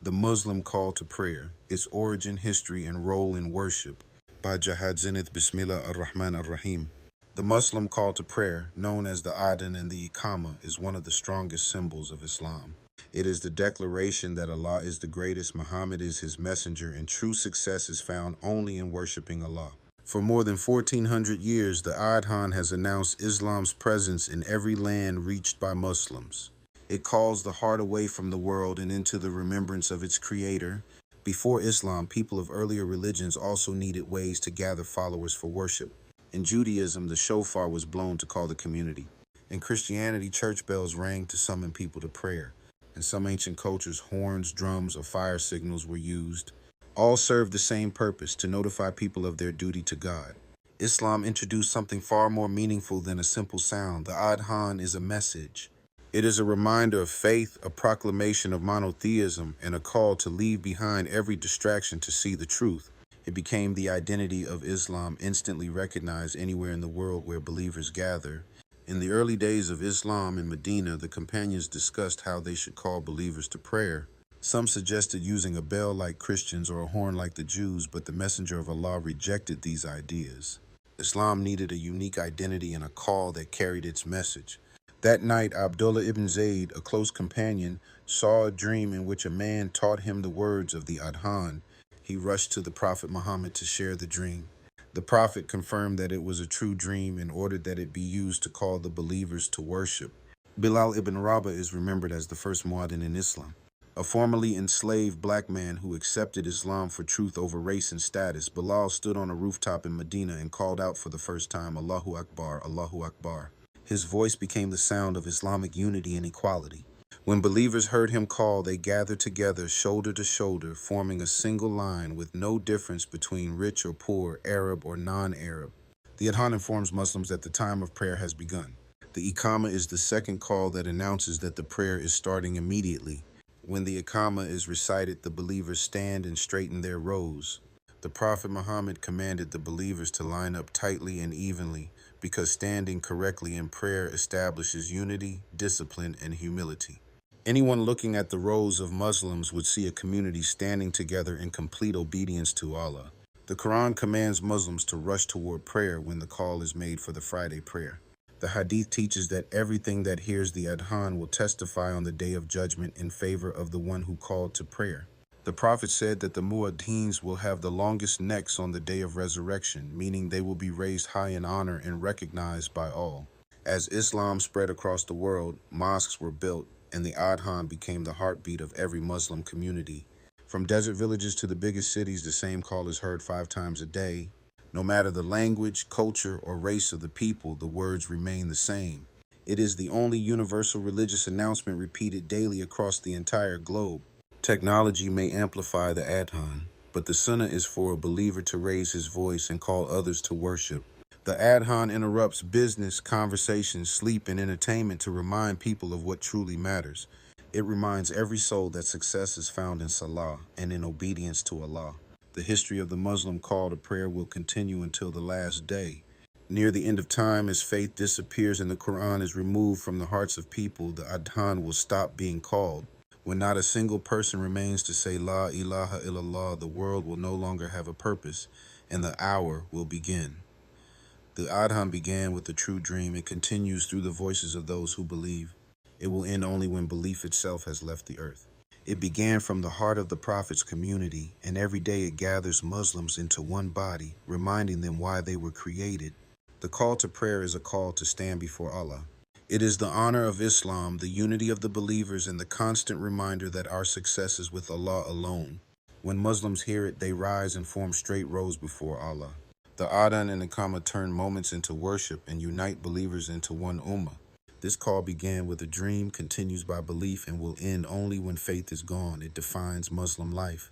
The Muslim Call to Prayer, Its Origin, History, and Role in Worship, by Jahad Zenith Bismillah ar-Rahman ar-Rahim. The Muslim call to prayer, known as the Adhan and the Iqamah, is one of the strongest symbols of Islam. It is the declaration that Allah is the greatest, Muhammad is his messenger, and true success is found only in worshiping Allah. For more than 1400 years, the Adhan has announced Islam's presence in every land reached by Muslims. It calls the heart away from the world and into the remembrance of its creator. Before Islam, people of earlier religions also needed ways to gather followers for worship. In Judaism, the shofar was blown to call the community. In Christianity, church bells rang to summon people to prayer. In some ancient cultures, horns, drums, or fire signals were used. All served the same purpose, to notify people of their duty to God. Islam introduced something far more meaningful than a simple sound. The Adhan is a message. It is a reminder of faith, a proclamation of monotheism, and a call to leave behind every distraction to see the truth. It became the identity of Islam, instantly recognized anywhere in the world where believers gather. In the early days of Islam in Medina, the companions discussed how they should call believers to prayer. Some suggested using a bell like Christians or a horn like the Jews, but the Messenger of Allah rejected these ideas. Islam needed a unique identity and a call that carried its message. That night, Abdullah ibn Zayd, a close companion, saw a dream in which a man taught him the words of the Adhan. He rushed to the Prophet Muhammad to share the dream. The Prophet confirmed that it was a true dream and ordered that it be used to call the believers to worship. Bilal ibn Rabah is remembered as the first muaddin in Islam. A formerly enslaved black man who accepted Islam for truth over race and status, Bilal stood on a rooftop in Medina and called out for the first time, Allahu Akbar, Allahu Akbar. His voice became the sound of Islamic unity and equality. When believers heard him call, they gathered together, shoulder to shoulder, forming a single line with no difference between rich or poor, Arab or non-Arab. The Adhan informs Muslims that the time of prayer has begun. The Iqamah is the second call that announces that the prayer is starting immediately. When the Iqamah is recited, the believers stand and straighten their rows. The Prophet Muhammad commanded the believers to line up tightly and evenly, because standing correctly in prayer establishes unity, discipline, and humility. Anyone looking at the rows of Muslims would see a community standing together in complete obedience to Allah. The Quran commands Muslims to rush toward prayer when the call is made for the Friday prayer. The Hadith teaches that everything that hears the Adhan will testify on the day of judgment in favor of the one who called to prayer. The Prophet said that the muaddins will have the longest necks on the day of resurrection, meaning they will be raised high in honor and recognized by all. As Islam spread across the world, mosques were built, and the Adhan became the heartbeat of every Muslim community. From desert villages to the biggest cities, the same call is heard 5 times a day. No matter the language, culture, or race of the people, the words remain the same. It is the only universal religious announcement repeated daily across the entire globe. Technology may amplify the Adhan, but the Sunnah is for a believer to raise his voice and call others to worship. The Adhan interrupts business, conversation, sleep, and entertainment to remind people of what truly matters. It reminds every soul that success is found in Salah and in obedience to Allah. The history of the Muslim call to prayer will continue until the last day. Near the end of time, as faith disappears and the Quran is removed from the hearts of people, the Adhan will stop being called. When not a single person remains to say La ilaha illallah, the world will no longer have a purpose, and the hour will begin. The Adhan began with a true dream. It continues through the voices of those who believe. It will end only when belief itself has left the earth. It began from the heart of the Prophet's community, and every day it gathers Muslims into one body, reminding them why they were created. The call to prayer is a call to stand before Allah. It is the honor of Islam, the unity of the believers, and the constant reminder that our success is with Allah alone. When Muslims hear it, they rise and form straight rows before Allah. The Adhan and Iqamah turn moments into worship and unite believers into one Ummah. This call began with a dream, continues by belief, and will end only when faith is gone. It defines Muslim life.